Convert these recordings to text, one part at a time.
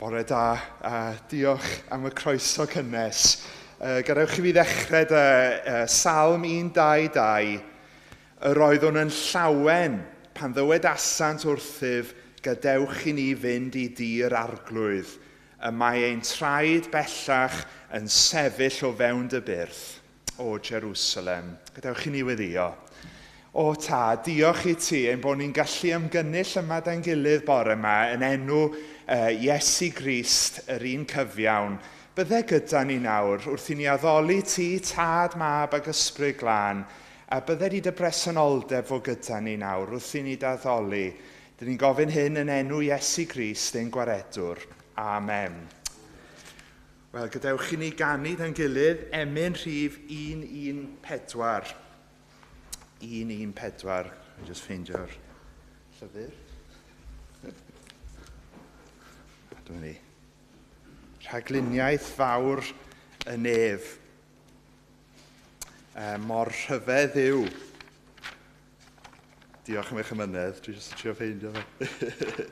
Bore da, diolch am y croeso cynnes. Gadewch I fi ddechrau Salm 122. Yr oeddwn yn llawen pan ddywedasant wrthyf gadewch I ni fynd I dir arglwydd. Y mae ein traed bellach yn sefyll o fewn dy byrth, o Jerusalem. Gadewch I ni weddio. O ta, diolch I ti ein bod ni'n gallu ymgynnull yma da'n gilydd bore yma yn enw Iesu Grist, yr un cyfiawn. Bydde gyda ni nawr wrth I ni addoli ti, tad, mab ac ysbryd glân, a bydde ni dy bresenoldeb fo gyda ni nawr wrth I ni daddoli. Dyn ni'n gofyn hyn yn enw Iesu Grist, ein gwaredwr. Amen. Wel, gadewch I ni ganu da'n gilydd emyn rhif 114. 114. I'll just ffeindio'r llyfr. Dyma ni. Rhagluniaeth fawr y nef. Mor rhyfedd yw. Diolch am eich ymynedd. Dwi'n just trio ffeindio fe.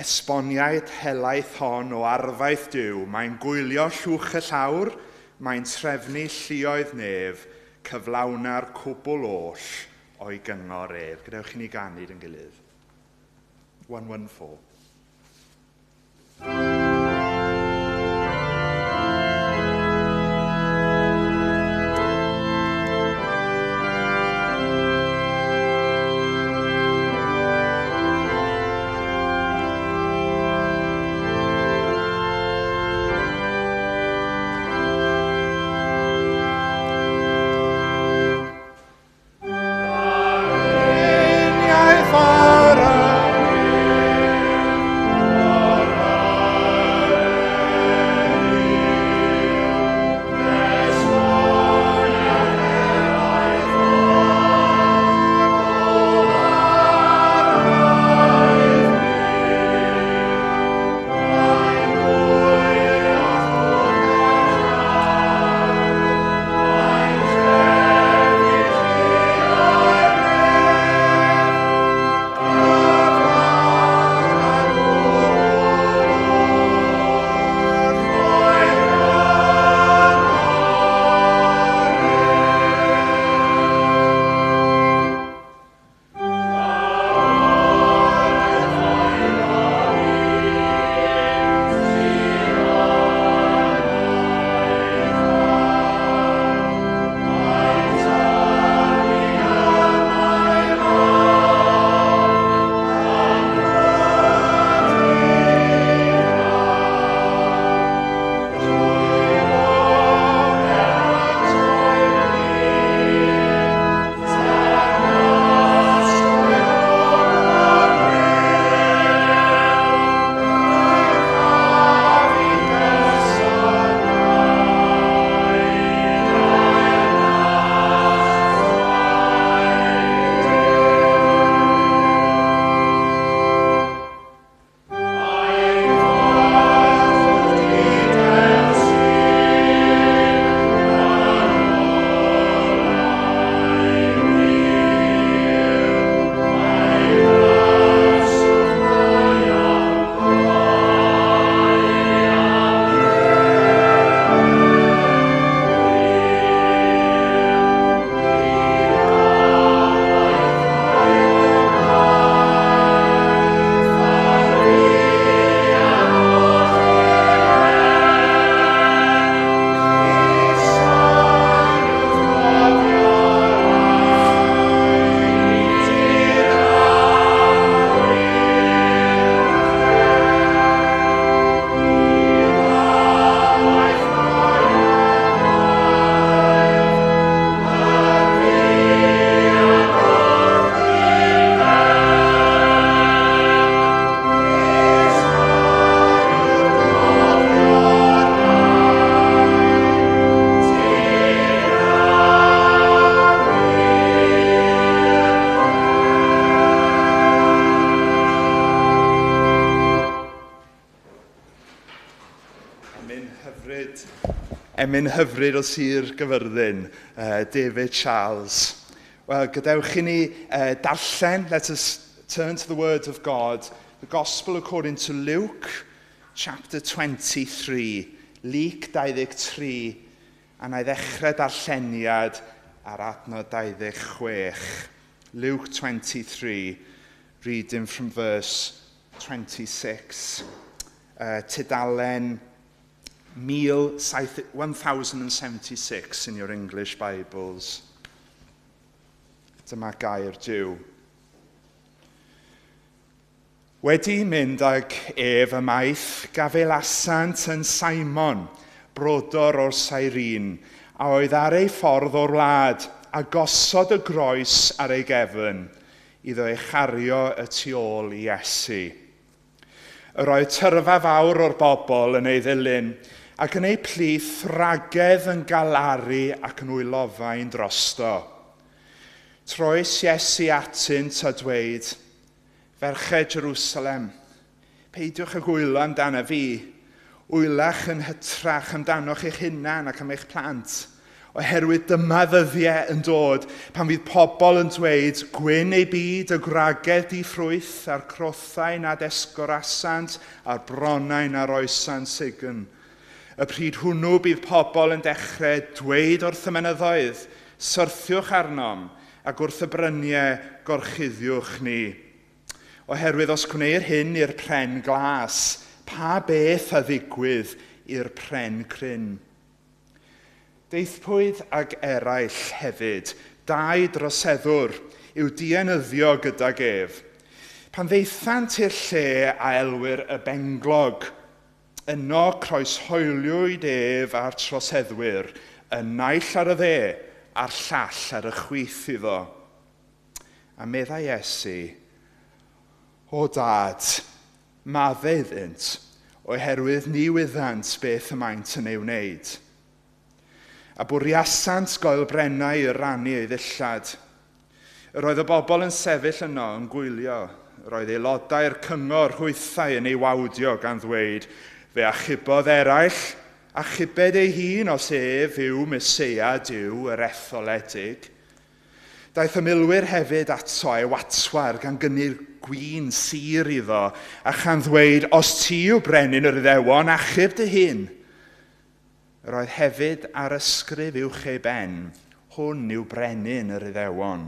Esboniaid helaeth hon o arfaith Duw. Mae'n gwylio llwch y llawr. Mae'n trefnu lluoedd nef. Cyflawna'r cwbl oll o'i gyngor ef. Gadewch I ni ganu yn gilydd. 114. Emyn hyfryd o Sir Gyfyrddin, David Charles. Wel, gadewch I ni darllen, let us turn to the Word of God. The Gospel according to Luke, chapter 23, Luc 23, a na i ddechrau darlleniad ar adnod 26. Luke 23, reading from verse 26. Tudalen 1076 in your English Bibles. Dyma gair Duw. Wedi mynd ag ef ymaith, gafelasant yn Simon, brodor o'r Cyrene, a oedd ar ei ffordd o'r wlad, a gosod y groes ar ei gefn, iddo ei chario y tu ôl i Iesu. Yr oedd tyrfa fawr o'r bobl yn ei ddilyn, ac yn ei plith ragedd yn galaru ac yn wylofain drosto. Troes Iesu atynt a dweud, Ferched Jerusalem, peidiwch ag wylo amdano fi, wylach yn hytrach amdanoch eich hunan ac am eich plant, oherwydd dyma ddyddiau yn dod pan fydd pobl yn dweud gwyn ei byd y gwragedd di ffrwyth a'r crothau nad esgorasant a'r bronau na'r oesant sigyn. Y pryd hwnnw bydd pobl yn dechrau dweud wrth y mynyddoedd, syrthiwch arnom ac wrth y bryniau gorchuddiwch ni. Oherwydd os gwneir hyn i'r pren glas, pa beth a ddigwydd i'r pren cryn. Deithpwyd ag eraill hefyd, dau droseddwr yw dienyddio gydag ef. Pan ddeithant i'r lle a elwyr y benglog, yno croeshoeliwyd ef a'r troseddwyr, yn naill ar y dde a'r llall ar y chwith iddo. A meddai Iesu, O dad, maddau iddynt, oherwydd ni wyddant beth y maent yn ei wneud. A bwriasant goel brennau i rannu ei ddillad. Yr oedd y bobl yn sefyll yno yn gwylio. Yr oedd aelodau'r cyngor hwythau yn ei wawdio gan ddweud, fe achubodd eraill, achubed ei hun os ef yw Meseia Duw yr etholedig. Daeth y milwyr hefyd ato ei watwar gan gynnu'r gwyn sir iddo, a chan ddweud, os ti yw brenin yr Iddewon, achub dy hun. Yr oedd hefyd ar ysgrif uwch ei ben, hwn yw brenin yr Iddewon.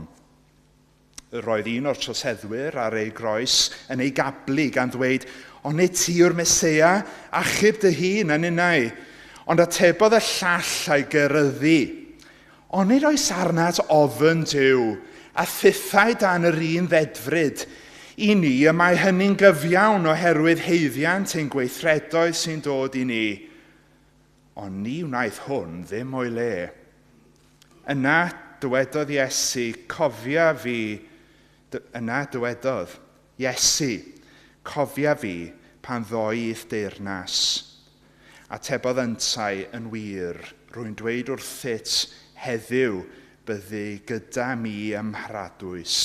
Yr oedd un o'r troseddwyr ar ei groes yn ei gablu gan ddweud, ond nid ti yw'r Meseia, achub dy hun yn unau. Ond atebodd y llall a'i gyryddu. Ond nid oes arnat ofyn Duw, a thithau dan yr un ddedfryd. I ni y mae hynny'n gyfiawn oherwydd heiddiant ein gweithredoedd sy'n dod i ni. Ond ni wnaeth hwn ddim o'i le. Yna dywedodd Iesu, cofia fi pan ddoith deyrnas. Atebodd yntai yn wir, rwy'n dweud wrthyt, heddiw byddu gyda mi ymhradwys.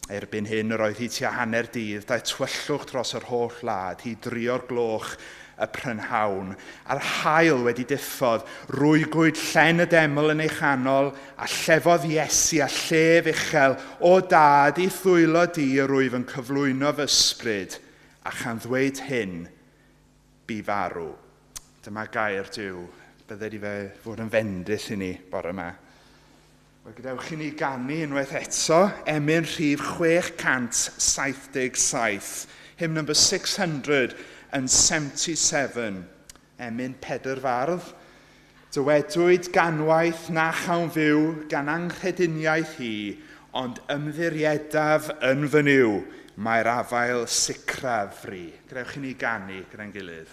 Erbyn hyn, yr oedd hi tua hanner dydd, daeth tywyllwch dros yr holl wlad, hi drio'r gloch y prynhawn, a'r haul wedi diffodd, rwygwyd llen y deml yn ei chanol, a llefodd Iesu a llef uchel, o dad, i ddwylo di yr wyf yn cyflwyno fy ysbryd, a chan ddweud hyn, bu farw. Dyma gair Duw, bydde di fe fod yn fendith i ni bore yma. Wel, gadewch i ni ganu unwaith eto, emyn rhif 677, hymn number 677, emyn Pedr Fardd. Dywedwyd ganwaith na chawn fyw gan anghrediniaeth hi, ond ymddiriedaf yn fy niw, mae'r afael sicraf fri. Gadewch i ni ganu gyda'n gilydd.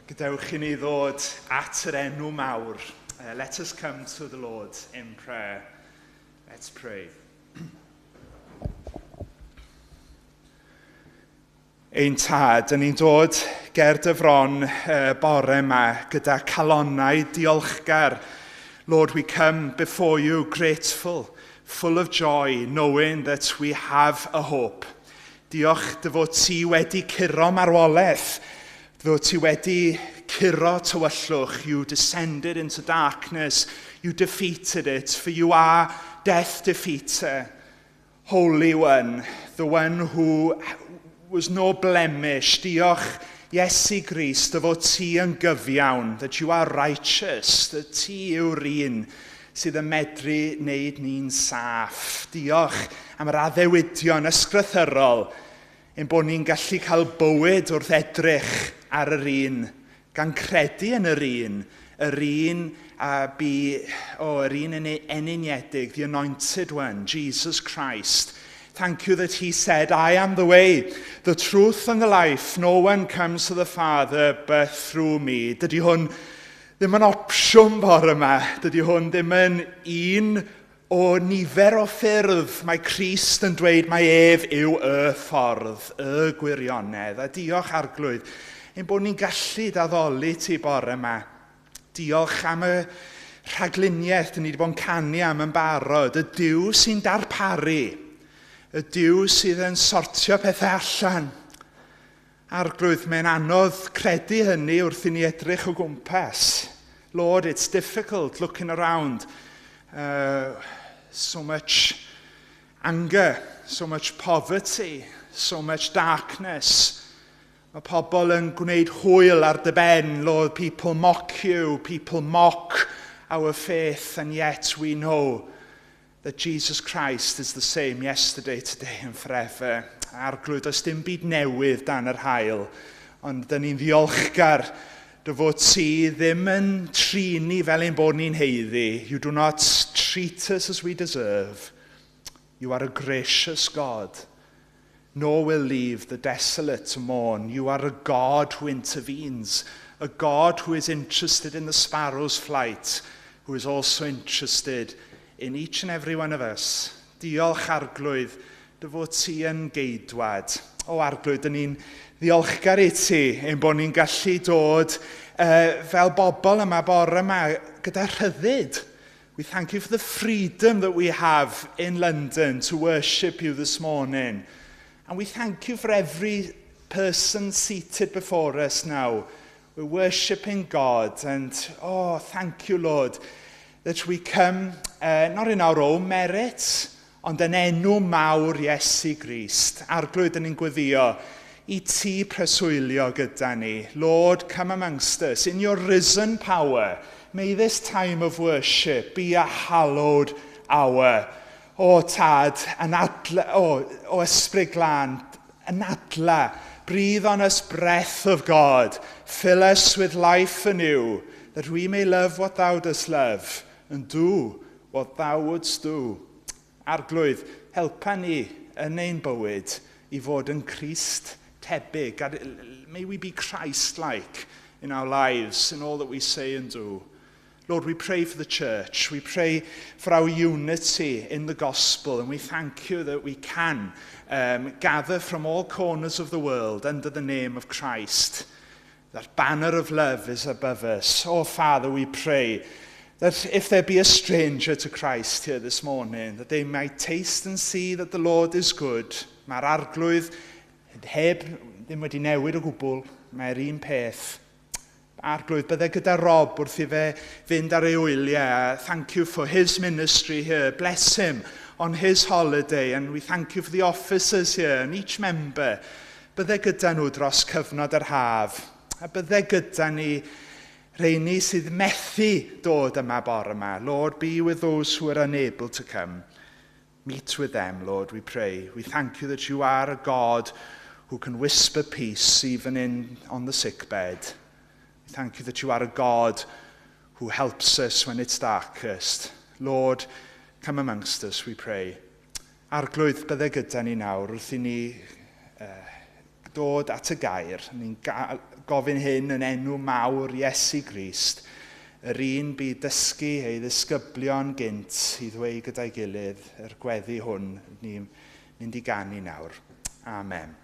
Gadewch I ni ddod at yr enw mawr. Let us come to the Lord in prayer. Let's pray. Ein tad, yn ni'n dod ger dy fron bore yma gyda calonnau diolchgar. Lord, we come before you grateful, full of joy, knowing that we have a hope. Diolch dy fod ti wedi curo marwolaeth, dy fod ti wedi curo tywyllwch. You descended into darkness, you defeated it, for you are death defeater. Holy One, the one who was no blemish. Diolch, Iesu Grist, dy fod ti yn gyfiawn, that you are righteous, that ti yw'r un sydd yn medru wneud ni'n saff. Diolch am yr addewidion ysgrythyrol ein bod ni'n gallu cael bywyd wrth edrych ar yr un, gan credu yn yr un yn eniniedig, the anointed one, Jesus Christ. Thank you that he said, I am the way, the truth and the life. No one comes to the Father but through me. Dydy hwn ddim yn opsiwn bore yma. Dydy hwn ddim yn un o nifer o ffyrdd. Mae Crist yn dweud mae ef yw y ffordd, y gwirionedd. A diolch Arglwydd, ein bod ni'n gallu daddoli ti bore yma. Diolch am y rhagluniaeth ni wedi bod yn canu am yn barod. Y Duw sy'n darparu. Y Duw sydd yn sortio pethau allan. Arglwydd, mae'n anodd credu hynny wrth i ni edrych o gwmpas. Lord, it's difficult looking around. So much anger, so much poverty, so much darkness. Mae pobl yn gwneud hwyl ar dy ben. Lord, people mock you, people mock our faith, and yet we know that Jesus Christ is the same yesterday, today and forever. Arglwydd, oes dim byd newydd dan yr hael, ond dyn ni'n ddiolchgar dy fod ti ddim yn trini fel ein bod ni'n heiddi. You do not treat us as we deserve. You are a gracious God, nor will leave the desolate to mourn. You are a God who intervenes, a God who is interested in the sparrow's flight, who is also interested in each and every one of us. Diolch Arglwydd, dy fod ti yn geidwad. O Arglwydd, dyn ni'n ddiolchgar i ti ein bod ni'n gallu dod fel bobl yma bore yma gyda rhyddid. We thank you for the freedom that we have in London to worship you this morning. And we thank you for every person seated before us now. We're worshipping God, and thank you, Lord, that we come not in our own merit, ond yn enw mawr Iesu Grist. Arglwydd yn ni'n gweddio i ti preswylio gyda ni. Lord, come amongst us in your risen power. May this time of worship be a hallowed hour. O Tad, o Ysbryd Glân, anadla, breathe on us breath of God. Fill us with life anew, that we may love what thou dost love, and do what thou wouldst do. Arglwydd, helpa ni yn ein bywyd i fod yn Crist tebyg. May we be Christ-like in our lives, in all that we say and do. Lord, we pray for the church. We pray for our unity in the gospel, and we thank you that we can gather from all corners of the world under the name of Christ. That banner of love is above us. Oh, Father, we pray that if there be a stranger to Christ here this morning, that they might taste and see that the Lord is good. Mae'r arglwydd heb ddim wedi newid o gwbl, mae'r un peth. Arglwydd, bydde gyda Rob wrth i fe fynd ar ei wyliau. Thank you for his ministry here. Bless him on his holiday, and we thank you for the officers here and each member. Bydde gyda nhw dros cyfnod yr haf. A bydde gyda ni rheini sydd methu dod yma bore yma. Lord, be with those who are unable to come. Meet with them, Lord, we pray. We thank you that you are a God who can whisper peace even on the sickbed. We thank you that you are a God who helps us when it's darkest. Lord, come amongst us, we pray. Arglwydd, bydde gyda ni nawr wrth i ni dod at y gair. Ni'n gofyn hyn yn enw mawr Iesu Grist, yr un bu dysgu ei ddisgyblion gynt i ddweud gyda'i gilydd, yr gweddi hwn ni'n mynd i ganu nawr. Amen.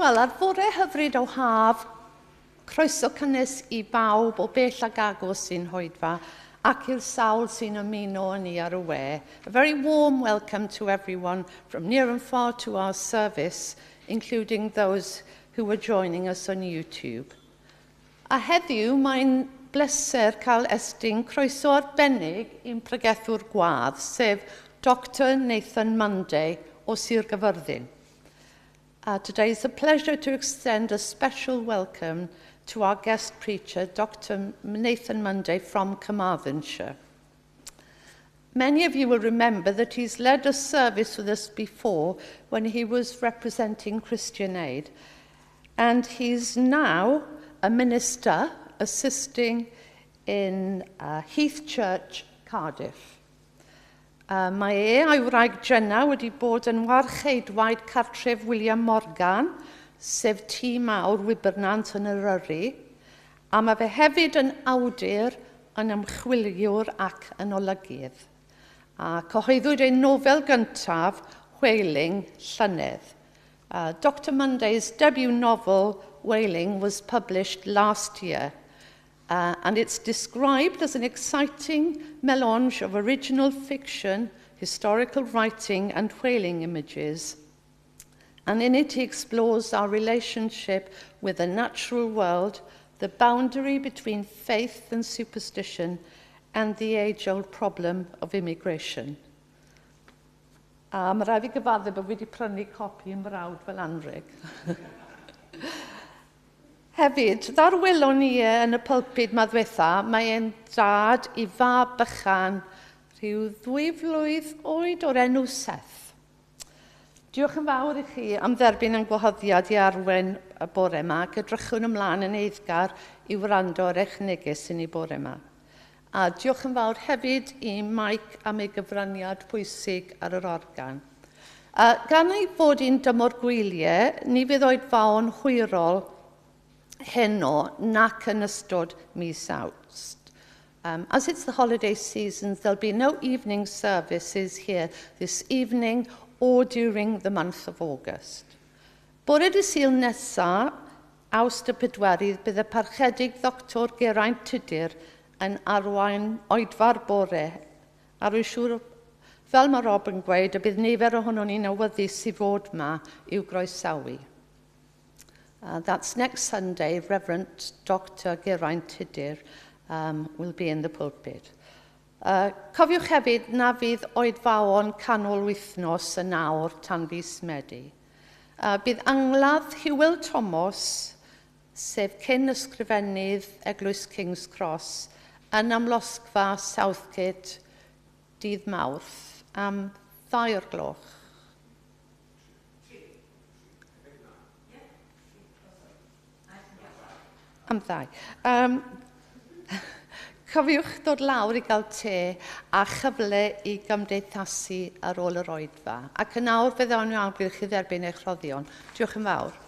Wel, ar fore hyfryd o haf, croeso cynnes i bawb o bell ag agos sy'n hoedfa ac i'r sawl sy'n ymuno yn ni ar y we. A very warm welcome to everyone from near and far to our service, including those who are joining us on YouTube. A heddiw, mae'n bleser cael estyn croeso arbennig i'n pregethwr gwadd, sef Dr Nathan Monday o Sir Gyfyrddin. Today is a pleasure to extend a special welcome to our guest preacher, Dr Nathan Monday from Carmarthenshire. Many of you will remember that he's led a service with us before when he was representing Christian Aid, and he's now a minister assisting in Heath Church, Cardiff. Mae a'i wraig Jenna wedi bod yn warcheidwaid cartref William Morgan, sef tîm mawr wybernant yn Eryri, a mae fe hefyd yn awdur, yn ymchwiliwr ac yn olygydd. A cyhoeddwyd ein nofel gyntaf, Whaling, Llynedd. Dr Monday's debut novel, Whaling, was published last year. And it's described as an exciting melange of original fiction, historical writing, and whaling images. And in it, he explores our relationship with the natural world, the boundary between faith and superstition, and the age-old problem of immigration. Mae rhaid fi gyfadde bod fi wedi prynu copi yn brawd fel anreg. Hefyd, ddarwelon ni yn y pulpid ma ddiwetha, mae e'n dad I fab bychan rhyw 2 flwydd oed o'r enw Seth. Diolch yn fawr i chi am dderbyn yn gwahoddiad i arwen y bore yma, ac edrychwn ymlaen yn eiddgar i wrando ar eich neges yn ei bore yma. A diolch yn fawr hefyd i Mike am ei gyfraniad pwysig ar yr organ. Gan ei bod i'n dymor gwyliau, ni fydd oedfaon hwyrol heno nac yn ystod mis Awst. As it's the holiday season, there'll be no evening services here this evening or during the month of August. Bore Dydd Sul nesa, Awst y Bedwerydd, bydd y parchedig Dr Geraint Tudur yn arwain oedfa'r bore. A rwy'n siŵr, fel mae Rob yn gweud, y bydd nifer ohonon ni'n awyddus i fod yma i'w groesawu. That's next Sunday, Reverend Dr Geraint Tudur will be in the pulpit. Cofiwch hefyd na fydd oedfaon canol wythnos y nawr tan fis Medi. Bydd angladd Hywel Thomas, sef cyn ysgrifennydd Eglwys King's Cross, yn amlosgfa Southgate dydd Mawrth am 2 o'r gloch. Am 2. Cofiwch dod lawr i gael te a chyfle i gymdeithasu ar ôl yr oedfa. Ac yn awr bydd o'n awgrymu chi dderbyn eich rhoddion. Diolch yn fawr.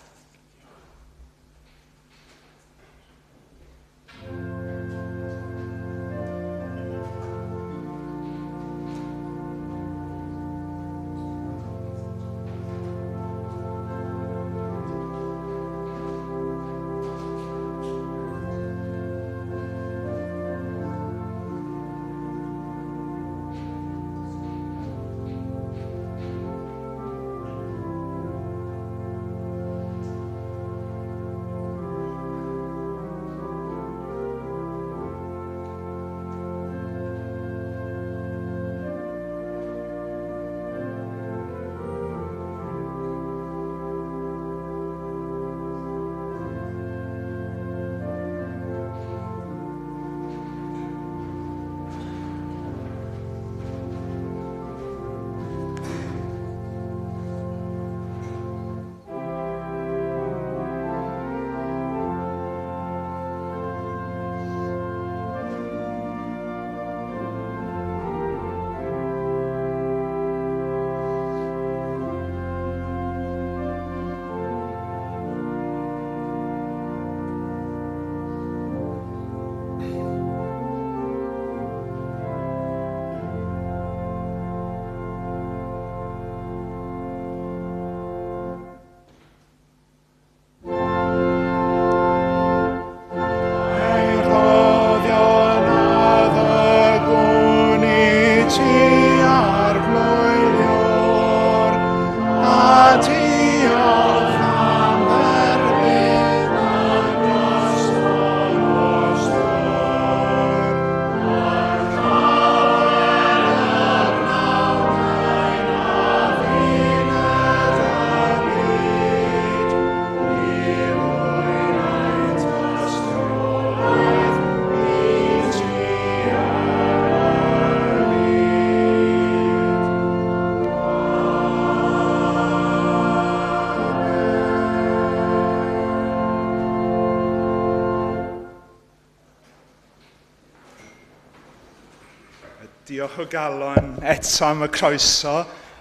Diolch o galon eto am y croeso.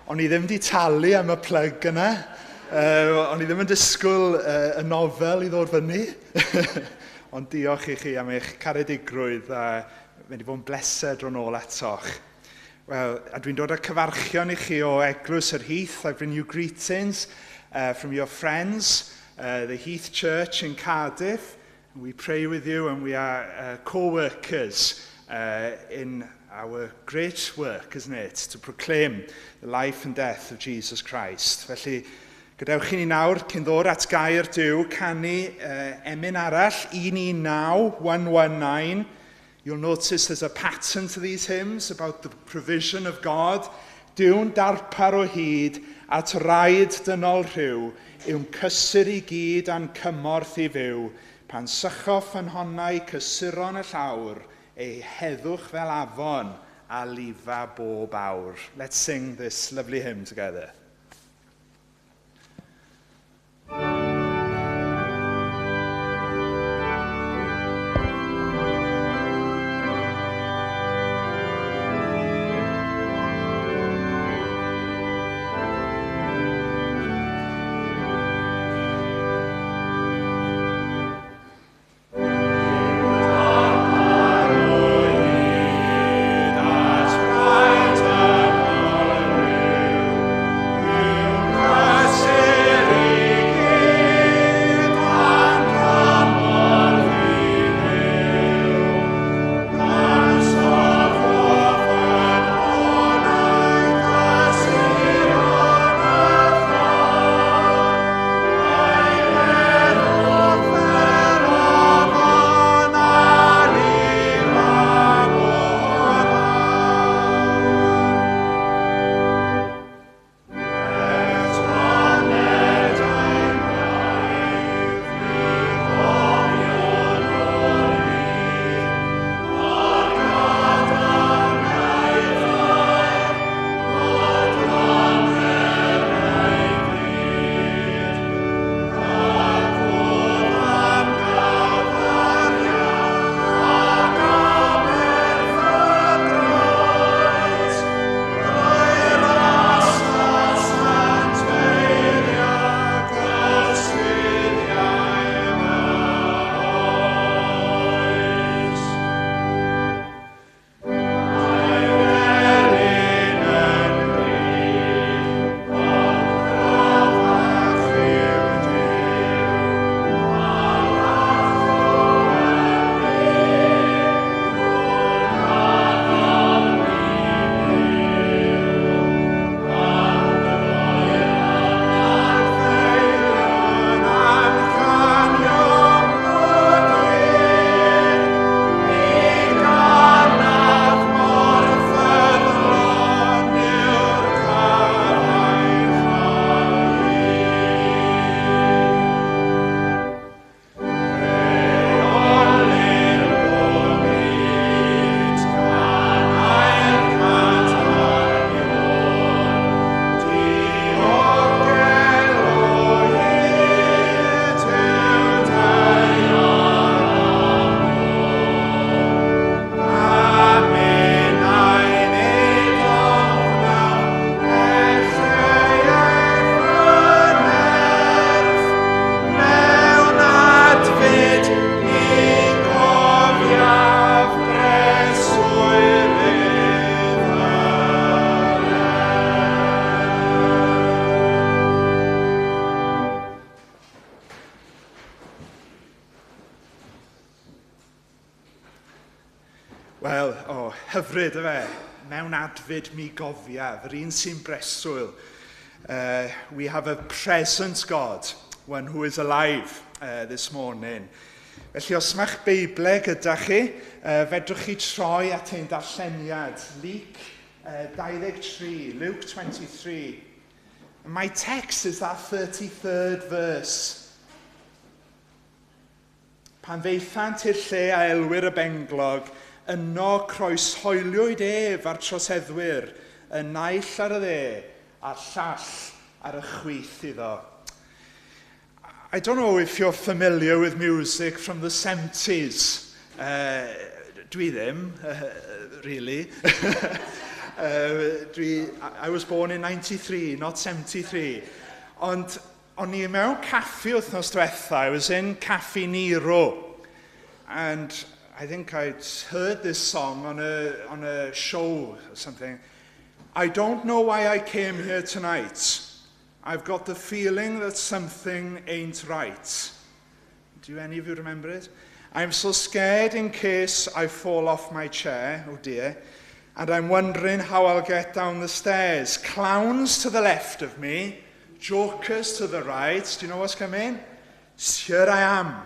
O'n i ddim wedi talu am y plug yna. O'n i ddim yn disgwyl y nofel i ddod fyny. Ond diolch i chi am eich caredigrwydd a mynd i fod yn bleser dron ôl etoch. Wel, a dwi'n dod â cyfarchion i chi o Eglwys yr Heath. I bring you greetings from your friends, the Heath Church in Cardiff. We pray with you and we are co-workers in our great work, isn't it, to proclaim the life and death of Jesus Christ. Felly, gadewch i ni nawr, cyn ddod at gair Duw, canu emyn arall, 119. You'll notice there's a pattern to these hymns about the provision of God. Dyw'n darpar o hyd at raid dynol rhyw, yw'n cysur i gyd a'n cymorth i fyw, pan sychoff yn honnau cysuron y llawr, ei heddwch fel afon a lifa bob awr. Let's sing this lovely hymn together. Wel, hyfryd y fe. Mewn adfyd mi gofiaf, yr un sy'n breswyl. We have a present God, one who is alive this morning. Felly, os ma'ch Beiblau gyda chi, fedrwch chi troi at ein darlleniad. Luke 23, Luke 23. And my text is that 33rd verse. Pan ddeithant i'r lle a elwyr y benglog, yno croeshoeliwyd ef a'r troseddwyr, y naill ar y dde, a'r llall ar y chwith iddo. I don't know if you're familiar with music from the 70s. Dwi ddim, really. I was born in 93, not 73. Ond o'n i mewn caffi wythnos diwetha. I was in Caffi Nero. And I think I'd heard this song on a show or something. I don't know why I came here tonight. I've got the feeling that something ain't right. Do any of you remember it? I'm so scared in case I fall off my chair, oh dear, and I'm wondering how I'll get down the stairs. Clowns to the left of me, jokers to the right. Do you know what's coming? Here I am,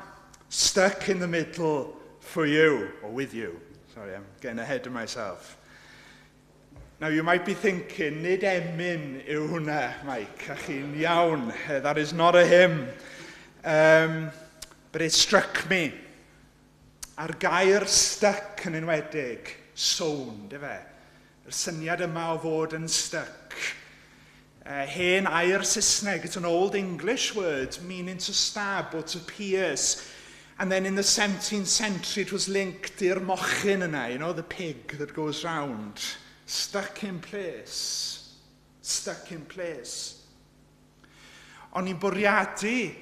stuck in the middle for you, or with you. Sorry, I'm getting ahead of myself. Now, you might be thinking, nid emyn yw hwnna, Mike, a chi'n iawn. That is not a hymn. But it struck me. A'r gair stuck yn enwedig, sownd, efe. Yr syniad yma o fod yn stuck. Hen air Saesneg, it's an old English word, meaning to stab or to pierce. And then in the 17th century, it was linked i'r mochyn yna, you know, the pig that goes round. Stuck in place. Stuck in place. O'n i'n bwriadu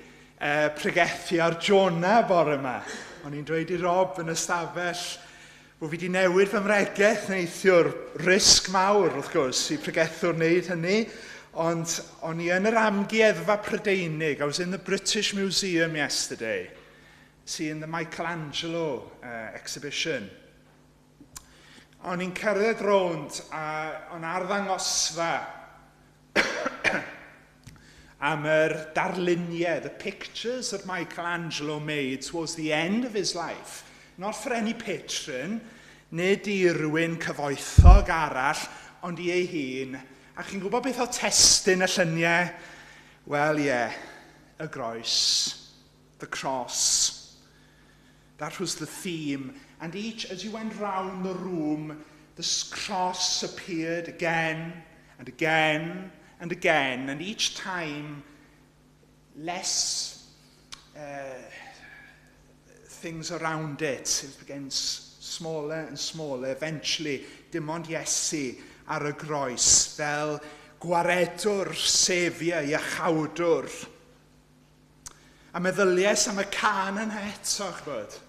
pregethu ar Jonah bore yma. O'n i'n dweud i Rob yn ystafell bod fi wedi newid fy mregaeth neithiwr risg mawr, wrth gwrs, i pregethwr wneud hynny. Ond o'n i yn yr amgueddfa Prydeinig. I was in the British Museum yesterday, seeing the Michelangelo exhibition. O'n i'n cerdded rownd a o'n arddangosfa am yr darluniau, the pictures that Michelangelo made towards the end of his life. Not for any patron, nid i rywun cyfoethog arall, ond i ei hun. A chi'n gwybod beth o testyn y lluniau? Well, yeah, y groes, the cross. That was the theme. And each, as you went round the room, the cross appeared again and again and again. And each time, less things around it. It began smaller and smaller. Eventually, dim ond Iesu ar y groes, fel gwaredwr, sefia, iachawdwr. A meddyliais am y can yn eto, chbod.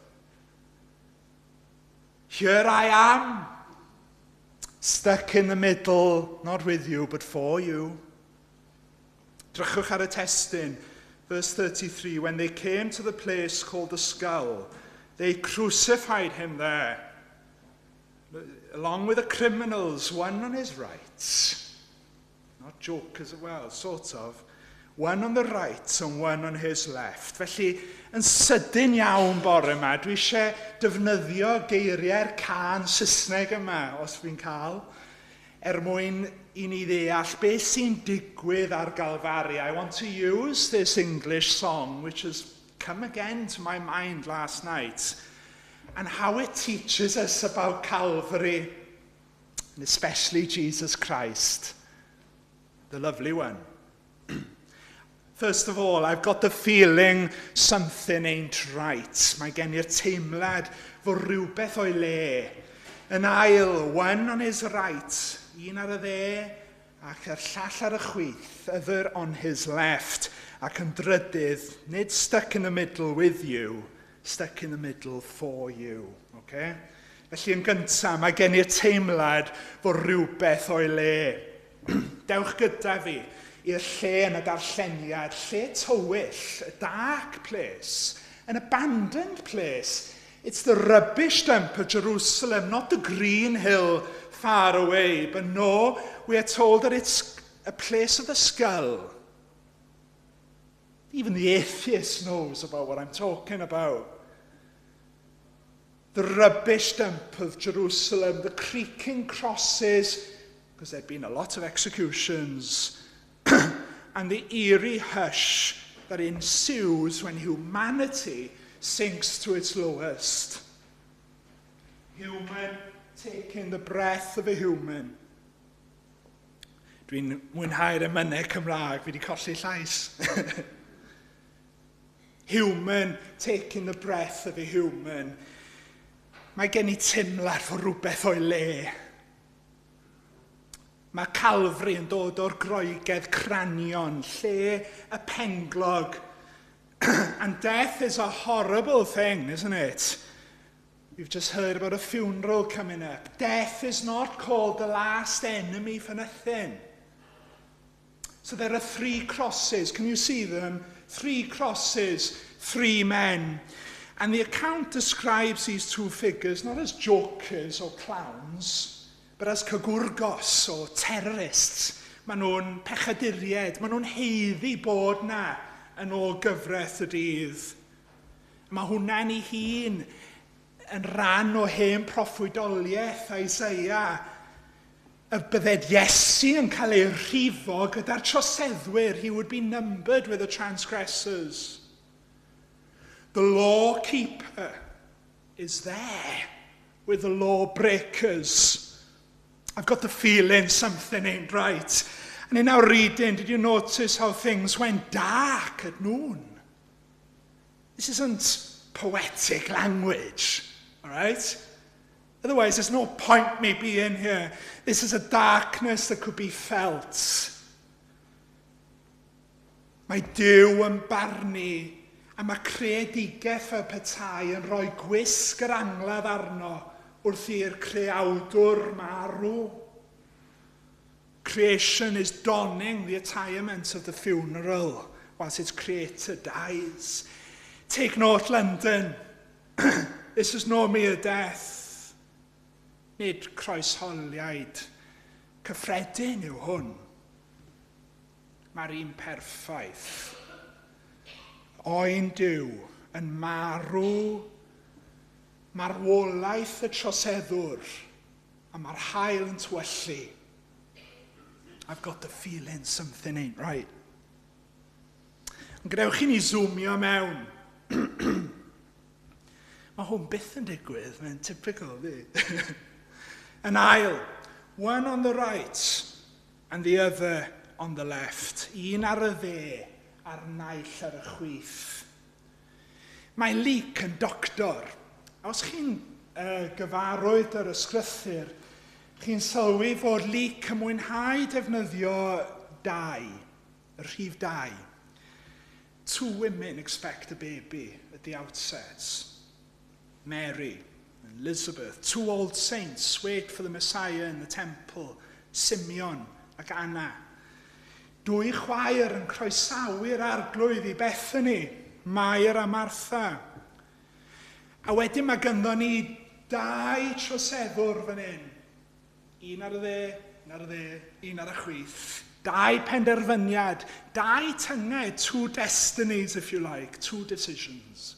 Here I am, stuck in the middle, not with you, but for you. Drychwch ar y testyn, verse 33, when they came to the place called the skull, they crucified him there, along with the criminals, one on his right, not jokers as well, sort of, one on the right and one on his left. Felly, yn sydyn iawn bore yma, dwi eisiau defnyddio geiriau'r can Saesneg yma, os fi'n cael, mwyn i ni ddeall beth sy'n digwydd ar Galfari. I want to use this English song, which has come again to my mind last night, and how it teaches us about Calvary, and especially Jesus Christ, the lovely one. First of all, I've got the feeling something ain't right. Mae gen i'r teimlad fod rhywbeth o'i le. Yn ail, one on his right, un ar y dde, ac yr llall ar y chwith, other on his left, ac yn drydydd, nid stuck in the middle with you, stuck in the middle for you. Okay? Felly yn gyntaf, mae gen i'r teimlad fod rhywbeth o'i le. Dewch gyda fi i'r lle yn y darlleniad, lle tywyll, a dark place, an abandoned place. It's the rubbish dump of Jerusalem, not the green hill far away. But no, we are told that it's a place of the skull. Even the atheist knows about what I'm talking about. The rubbish dump of Jerusalem, the creaking crosses, because there'd been a lot of executions, and the eerie hush that ensues when humanity sinks to its lowest. Human taking the breath of a human. Dwi'n mwynhau'r emynau Cymraeg, fi wedi colli llais. Human taking the breath of a human. Mae gen I teimlad fod rhywbeth o'i le. Mae Calfri yn dod o'r groegedd cranion, lle y penglog. And death is a horrible thing, isn't it? We've just heard about a funeral coming up. Death is not called the last enemy for nothing. So there are 3 crosses. Can you see them? 3 crosses, 3 men. And the account describes these 2 figures not as jokers or clowns, but as cagwrgos or terrorists. Maen nhw'n pechaduried, maen nhw'n heiddi bod na yn ôl gyfraith y dydd. Mae hwnna'n ei hun yn rhan o hen proffwydoliaeth Isaiah. Y bydded Iesu yn cael ei rhifo gyda'r troseddwyr. He would be numbered with the transgressors. The law keeper is there with the law breakers. I've got the feeling something ain't right. And in our reading, did you notice how things went dark at noon? This isn't poetic language, all right? Otherwise, there's no point me being here. This is a darkness that could be felt. Mae Duw yn barnu, a mae creadigaeth y petai yn rhoi gwisg yr angladd arno wrth i'r creawdwr marw. Creation is donning the attirement of the funeral whilst its creator dies. Take note, Llundain. This is no mere death. Nid croesholiad. Cyffredin yw hwn. Mae'r un perffaith. Oen Duw yn marw marwolaeth y troseddwr, a mae'r haul yn tywyllu. I've got the feeling something ain't right. Ond gadewch i ni zoomio mewn. Mae hwn byth yn digwydd, mae'n typical, di. An aisle, one on the right and the other on the left. Un ar y dde a'r naill ar y chwith. Mae Luke yn doctor. Os chi'n gyfarwydd ar ysgrythyr, chi'n sylwi fod Luke yn mwynhau defnyddio 2, y rhif 2. 2 women expect a baby at the outset. Mary and Elizabeth. 2 old saints wait for the Messiah in the temple. Simeon ac Anna. 2 chwaer yn croesawu'r arglwydd i Bethany. Mair a Martha. A wedyn mae gynddon ni 2 troseddwr fan hyn. Un ar y dde, un ar y dde, un ar y chwith. 2 penderfyniad, 2 tynged, 2 destinies, if you like, 2 decisions.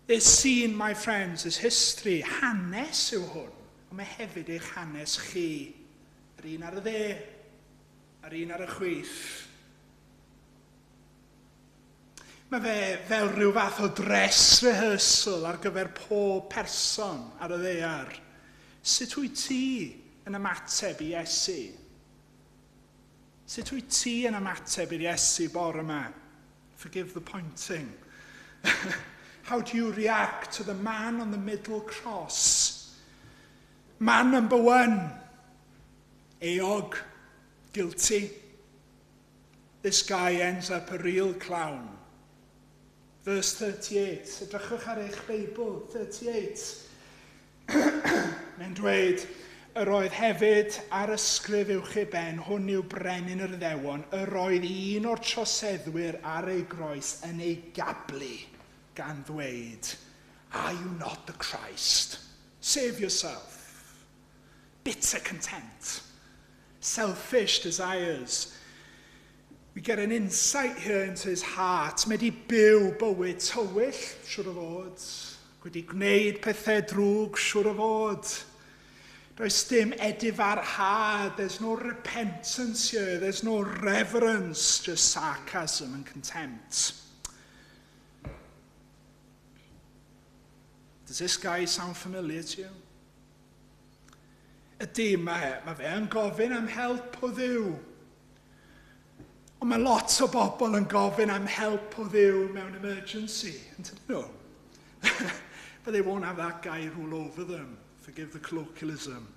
This scene, my friends, is history. Hanes yw hwn, ond mae hefyd eich hanes chi. Yr un ar y dde, yr un ar y chwith. Mae fe fel rhyw fath o dress rehearsal ar gyfer pob person ar y ddaear. Sut wyt ti yn ymateb i Iesu? Sut wyt ti yn ymateb i'r Iesu bore yma? Forgive the pointing. How do you react to the man on the middle cross? Man number 1, eog, guilty. This guy ends up a real clown. Verse 38, edrychwch ar eich Beibl, 38. Mae'n dweud, yr oedd hefyd ar ysgrif uwch ei ben, hwn yw brenin yr Iddewon, yr oedd un o'r troseddwyr ar ei groes yn ei gablu gan ddweud, Are you not the Christ? Save yourself. Bitter contempt. Selfish desires. We get an insight here into his heart. Mae di byw bywyd tywyll, siwr o fod. Wedi gwneud pethau drwg, siwr o fod. Does dim edifarhad. There's no repentance here. There's no reverence. Just sarcasm and contempt. Does this guy sound familiar to you? Ydy, mae fe yn gofyn am help o Dduw. Ond mae lot o bobl yn gofyn am help o Dduw mewn emergency. No. But they won't have that guy rule over them. Forgive the colloquialism.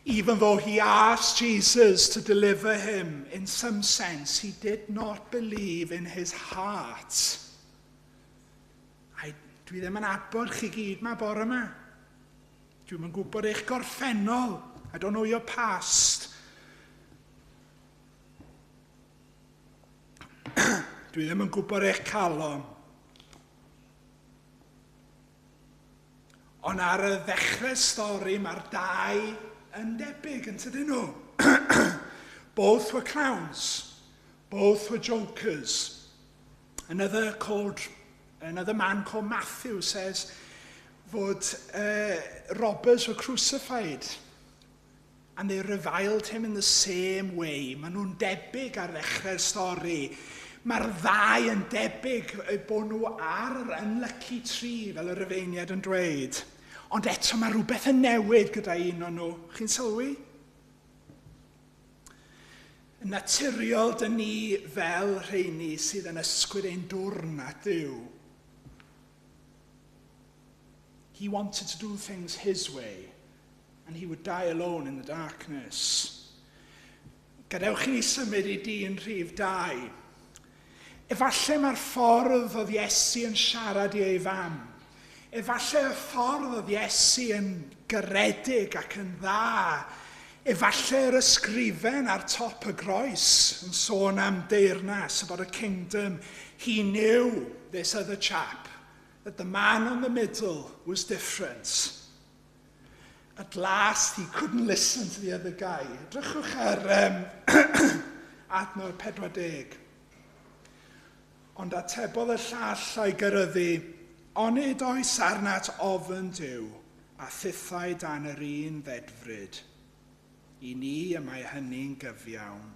Even though he asked Jesus to deliver him, in some sense, he did not believe in his heart. Dwi ddim yn abod chi gyd ma bore yma. Dwi'n yn gwybod eich gorffennol. I don't know your past. Dwi ddim yn gwybod eich calon. Ond ar y ddechrau stori, mae'r dau yn debyg, yn tydyn nhw. Both were clowns. Both were jokers. Another man called Matthew says that robbers were crucified and they reviled him in the same way. Maen nhw'n debyg ar ddechrau'r stori. Mae'r ddau yn debyg bod nhw ar yr unlucky tree, fel y Rufeiniad yn dweud. Ond eto mae rhywbeth yn newid gyda un o'n nhw. Chi'n sylwi? Yn naturiol dyn ni fel rheini sydd yn ysgwyd ein dwrn at Dduw. He wanted to do things his way, and he would die alone in the darkness. Gadewch i ni symud i dyn rhif 2. Efallai mae'r ffordd oedd Iesu yn siarad i ei fam. Efallai y ffordd oedd Iesu yn garedig ac yn dda. Efallai'r ysgrifen ar top y groes yn sôn am deyrnas, about a kingdom. He knew this other chap, that the man on the middle was different. At last, he couldn't listen to the other guy. Edrychwch ar adnod 40. Ond atebodd y llall a'i gyryddu, onid oes arnat ofyn Duw, a thithau dan yr un ddedfryd. I ni y mae hynny'n gyfiawn.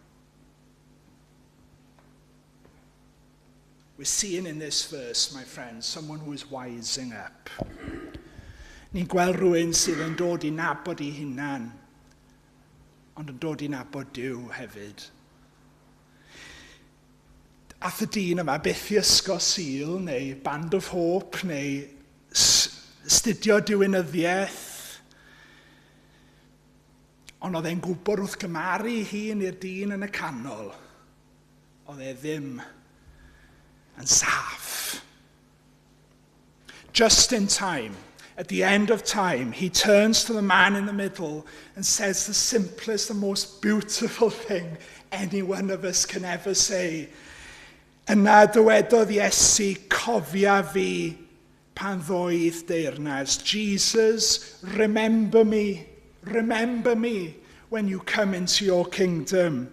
We're seeing in this verse, my friends, someone who is wising up. Ni'n gweld rhywun sydd yn dod i nabod ei hunan, ond yn dod i nabod Duw hefyd. Ath y dyn yma byth i ysgol Sul, neu Band of Hope, neu studio diwinyddiaeth. Ond oedd e'n gwybod wrth gymaru hun i'r dyn yn y canol. Oedd e ddim and saff. Just in time, at the end of time, he turns to the man in the middle and says the simplest and most beautiful thing any one of us can ever say. Yna dywedodd Iesu, cofia fi pan ddoedd deyrnas. Jesus, remember me when you come into your kingdom.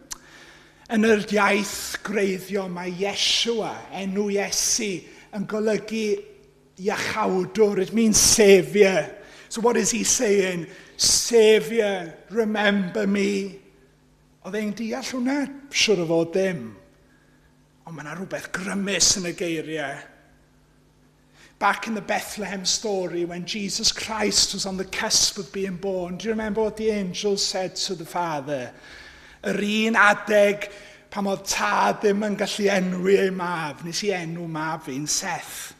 Yn yr iaith greiddio mae Yeshua, enw Iesu, yn golygu iachawdwr. It means saviour. So what is he saying? Saviour, remember me. Oedd e'n deall hwnna? Siwr o fod ddim. Ond mae yna rhywbeth grymus yn y geiriau. Back in the Bethlehem story, when Jesus Christ was on the cusp of being born, do you remember what the angel said to the Father? Yr un adeg pam oedd tad ddim yn gallu enwi ei mab, nes I enw mab fi'n Seth.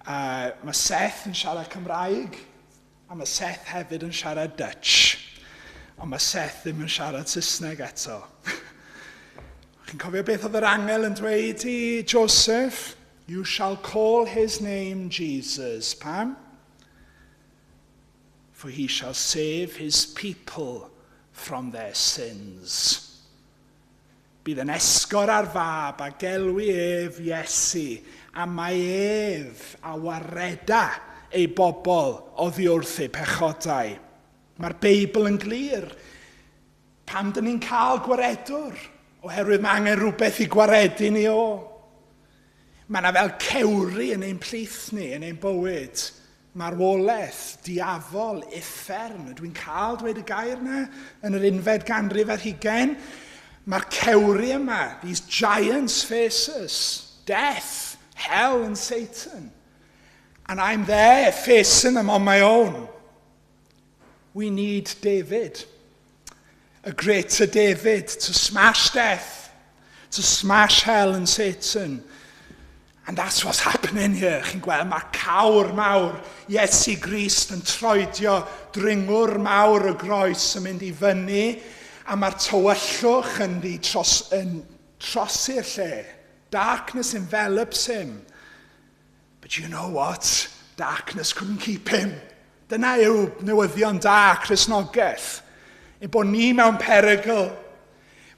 Mae Seth yn siarad Cymraeg, a mae Seth hefyd yn siarad Dutch. Ond mae Seth ddim yn siarad Saesneg eto. Chi'n cofio beth oedd yr angel yn dweud I Joseph? You shall call his name Jesus. Pam? For he shall save his people from their sins. Bydd yn esgor ar fab a gelwi ef Iesu a mae ef a wareda ei bobl oddi wrth eu pechodau. Mae'r Beibl yn glir. Pam dyn ni'n cael gwaredwr? Oherwydd mae angen rhywbeth i gwaredu ni o. Mae yna fel cewri yn ein plith ni, yn ein bywyd. Marwolaeth, diafol, uffern. Dwi'n cael dweud y gair yna yn yr unfed ganrif ar 20. Mae'r cewri yma, these giants faces, death, hell and Satan. And I'm there facing them on my own. We need David. A greater David to smash death, to smash hell and Satan. And that's what's happening here. Chi'n gweld, mae cawr mawr Iesu Grist yn troedio dringwr mawr y groes yn mynd i fyny, a mae'r tywyllwch yn trosi'r lle. Darkness envelops him. But you know what? Darkness couldn't keep him. Dyna yw newyddion da Cristnogaeth. Bod ni mewn perygl,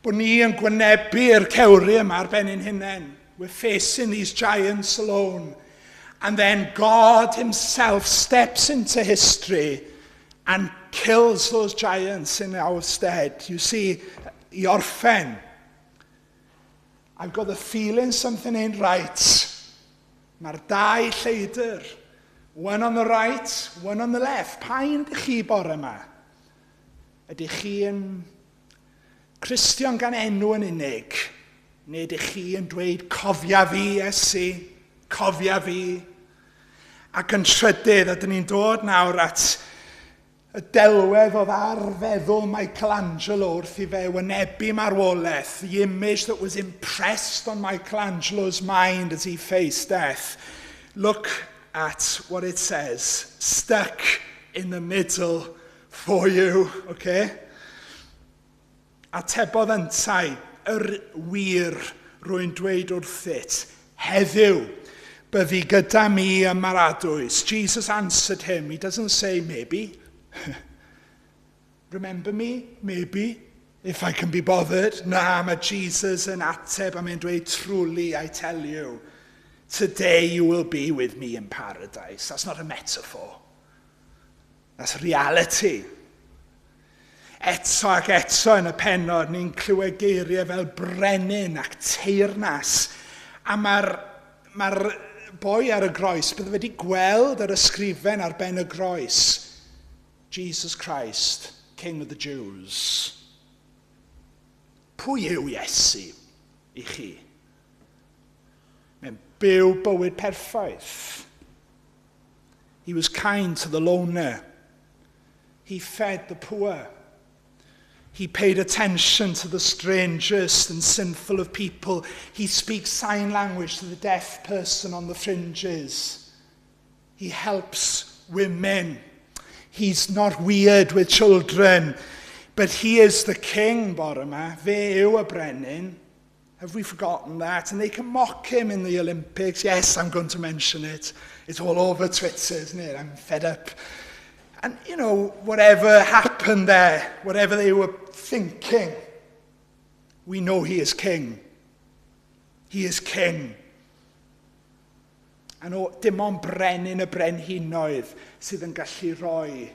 bod ni yn gwynebu'r cewri yma ar ben ein hunain. We're facing these giants alone. And then God himself steps into history and kills those giants in our stead. You see, I orffen. I've got the feeling something ain't right. Mae'r dau lleidr. One on the right, one on the left. Pa un ydych chi bore yma? Ydych chi yn Cristion gan enw yn unig? Neu ydych chi yn dweud, cofia fi, Iesu, cofia fi? Ac yn trydydd, ydyn ni'n dod nawr at y delwedd oedd ar feddwl Michelangelo wrth i fe wynebu marwolaeth, the image that was impressed on Michelangelo's mind as he faced death. Look at what it says, stuck in the middle for you, okay? Atebodd yntau, wir rwy'n dweud wrthyt, heddiw, byddi gyda mi ym Maradwys. Jesus answered him. He doesn't say maybe. Remember me? Maybe. If I can be bothered. Na, mae Jesus yn ateb a mae'n dweud, truly, I tell you, today you will be with me in paradise. That's not a metaphor. That's reality. Eto ac eto yn y pennod, ni'n clywed geiriau fel brenin ac teyrnas. A mae'r boi ar y groes, bydde wedi gweld yr ysgrifen ar ben y groes. Jesus Christ, King of the Jews. Pwy yw Iesu i chi? Mae'n byw bywyd perffaith. He was kind to the loner. He fed the poor. He paid attention to the strangest and sinful of people. He speaks sign language to the deaf person on the fringes. He helps women. He's not weird with children. But he is the king, bore yma. Fe yw y brenin. Have we forgotten that? And they can mock him in the Olympics. Yes, I'm going to mention it. It's all over Twitter, isn't it? I'm fed up. And, you know, whatever happened there, whatever they were thinking, we know he is king. He is king. A dim ond brenin y brenhinoedd sydd yn gallu rhoi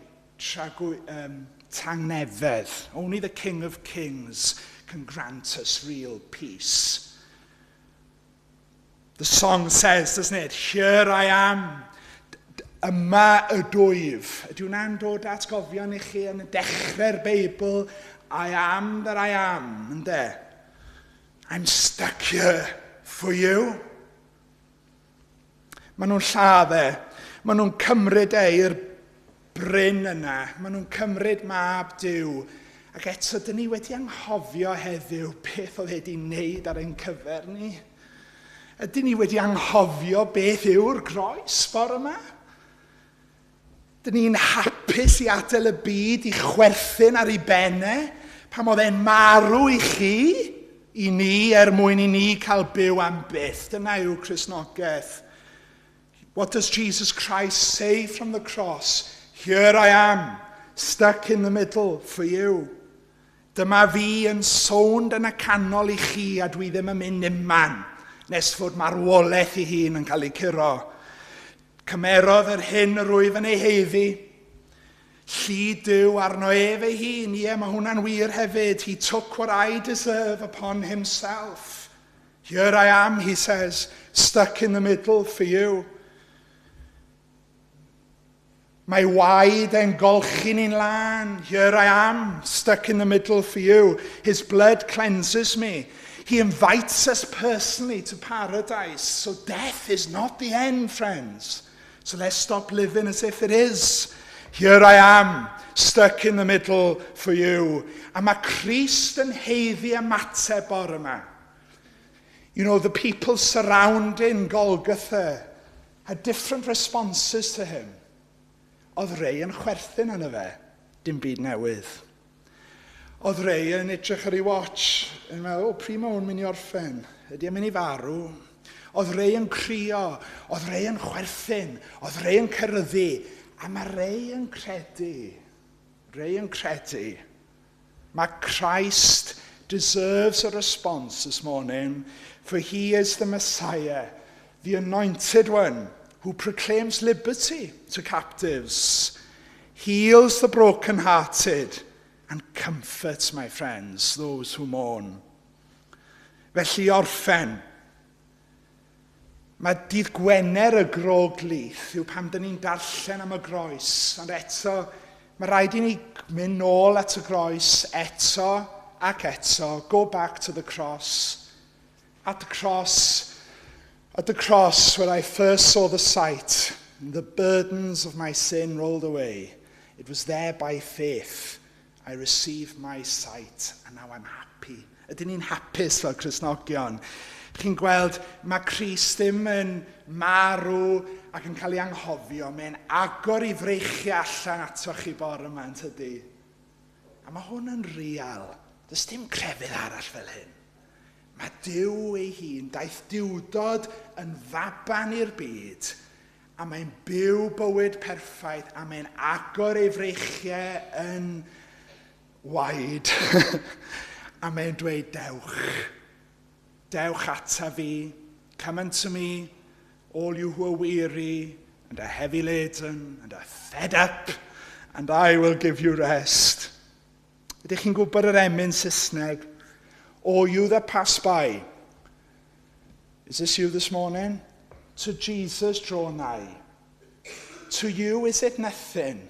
tangnefedd. Only the King of Kings can grant us real peace. The song says, doesn't it? Here I am. Yma y dwyf. Ydy hwnna'n dod atgofion i chi yn y dechrau'r Beibl? I am that I am, ynde? I'm stuck here for you. Maen nhw'n lladdau. Maen nhw'n cymryd i'r bryn yna. Maen nhw'n cymryd mab Duw. Ac eto, dyn ni wedi anghofio heddiw beth oedd wedi wneud ar ein cyfer ni. Ydyn ni wedi anghofio beth yw'r groes bore yma? Dyn ni'n hapus i adael y byd i chwerthin ar ei bennau pam oedd e'n marw i chi, i ni, mwyn i ni cael byw am byth. Dyna yw Cristnogaeth. What does Jesus Christ say from the cross? Here I am, stuck in the middle for you. Dyma fi yn sownd yn y canol i chi a dwi ddim yn mynd unman. nes fod marwolaeth ei hun yn cael ei curo. Cymerodd yr hyn yr wyf yn ei heiddi. Lli Duw arno ef ei hun. Ie, mae hwnna'n wir hefyd. He took what I deserve upon himself. Here I am, he says, stuck in the middle for you. Mae waed e'n golchi ni'n lan. Here I am, stuck in the middle for you. His blood cleanses me. He invites us personally to paradise. So death is not the end, friends. So let's stop living as if it is. Here I am, stuck in the middle for you. A mae Christ yn heiddi ymateb o'r yma. You know, the people surrounding Golgotha had different responses to him. Oedd rei yn chwerthin yna fe, dim byd newydd. Oedd rei yn edrych ar ei watch, yn meddwl, pryd mae hwn mynd i orffen? Ydy e'n mynd i farw? Oedd rei yn crio, oedd rei yn chwerthin, oedd rei yn cyrraeddu, a mae rei yn credu. Mae Christ deserves a response this morning, for he is the Messiah, the anointed one, who proclaims liberty to captives, heals the brokenhearted, and comforts, my friends, those who mourn. Felly orffen. Mae dydd Gwener y groglith yw pam dyn ni'n darllen am y groes. Ond eto, mae rhaid i ni mynd nôl at y groes eto ac eto. Go back to the cross. At the cross where I first saw the sight, the burdens of my sin rolled away. It was there by faith I received my sight, and now I'm happy. Ydyn ni'n hapus fel Cristnogion? Chi'n gweld, mae Christ ddim yn marw ac yn cael ei anghofio. Mae'n agor i freichio allan atoch chi bore yma, yn tydi? A mae hwn yn real. Does dim crefydd arall fel hyn. Mae Duw ei hun, daeth diwdod yn faban i'r byd, a mae'n byw bywyd perffaith, a mae'n agor ei freichiau yn waed, a mae'n dweud dewch. Dewch ata fi, come unto me, all you who are weary and are heavy laden and are fed up, and I will give you rest. Ydych chi'n gwybod yr emyn Saesneg? All you that pass by. Is this you this morning? To Jesus draw nigh. To you is it nothing?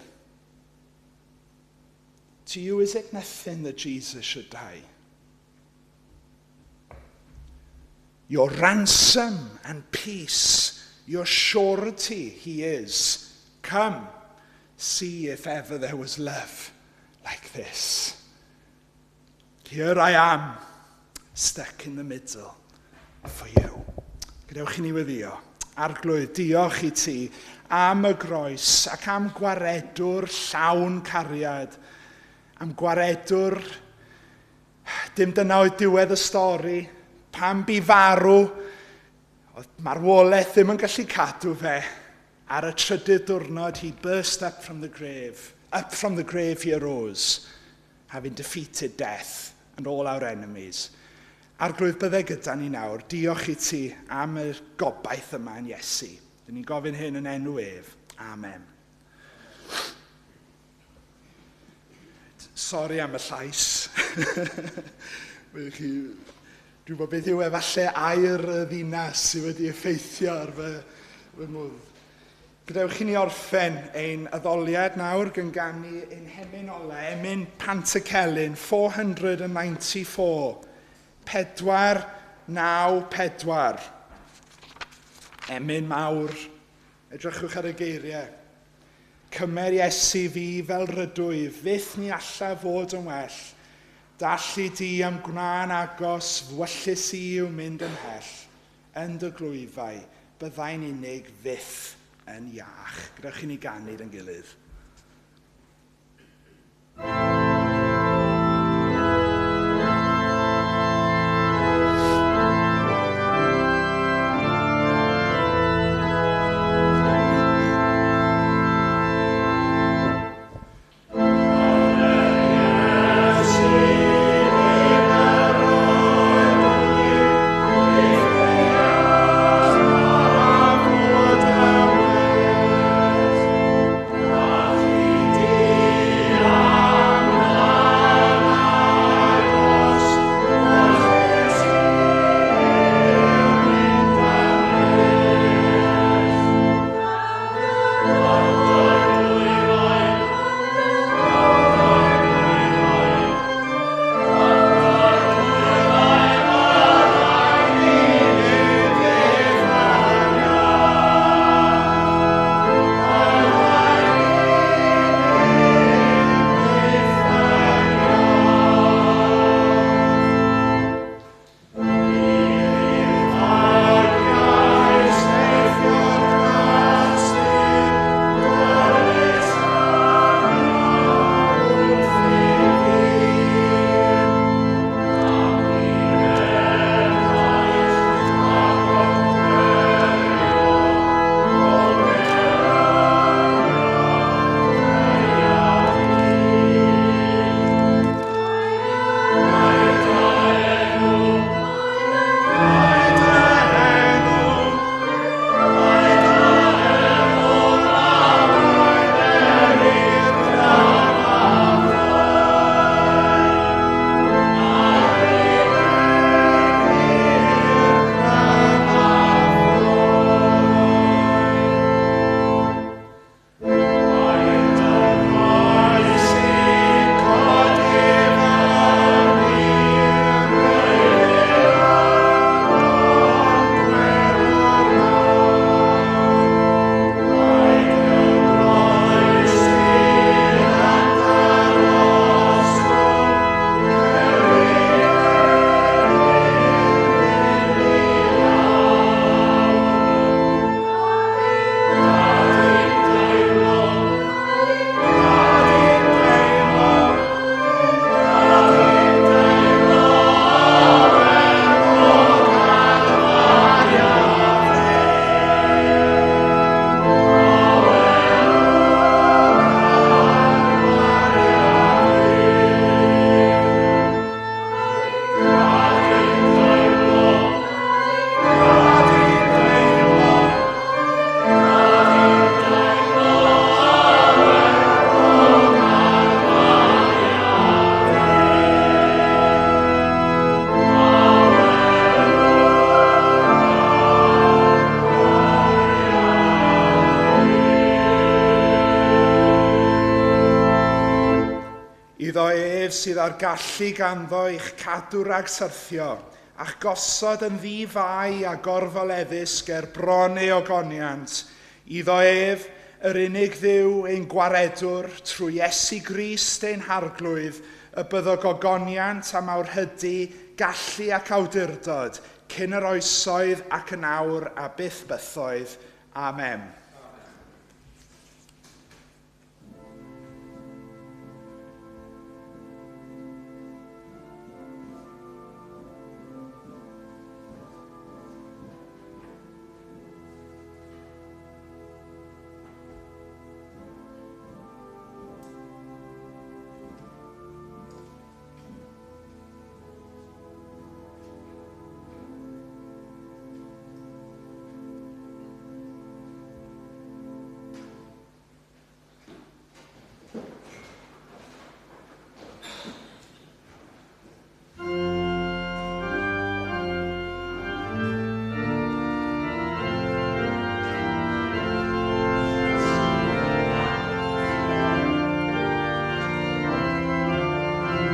To you is it nothing that Jesus should die? Your ransom and peace, your surety he is. Come, see if ever there was love like this. Here I am, stuck in the middle for you. Gadewch i ni weddio. Arglwydd, diolch i ti am y groes ac am gwaredwr llawn cariad. Am gwaredwr, dim dyna oedd diwedd y stori, pam bu farw, oedd marwolaeth ddim yn gallu cadw fe. Ar y trydydd diwrnod, he burst up from the grave. Up from the grave he arose, having defeated death and all our enemies. Arglwydd byddai gyda ni nawr, diolch i ti am y gobaith yma yn Iesu. Dyn ni'n gofyn hyn yn enw ef. Amen. Sori am y llais. Dwi'n gwybod beth yw efallai air y ddinas sydd wedi effeithio ar fy mwdd. Gadewch i ni orffen ein addoliad nawr gan ganu ein hemyn ola, emyn Pantycelyn 494. 494. Emyn mawr. Edrychwch ar y geiriau. Cymer Iesu fi fel rydwyf, fyth ni alla fod yn well. Dallu di am gwna'n agos, fwyllus i yw mynd yn hell. Yn dy glwyfau, byddai'n unig fyth yn iach. Gadewch i ni ganu yn gilydd. Iddo ef sydd ar gallu ganddo i'ch cadw rag syrthio, a'ch gosod yn ddifau a gorfoleddus ger bron ei ogoniant. Iddo ef, yr unig dduw ein gwaredwr, trwy Iesu Grist ein harglwydd, y byddog ogoniant am awrhydu, gallu ac awdurdod, cyn yr oesoedd ac yn awr a byth bythoedd. Amen.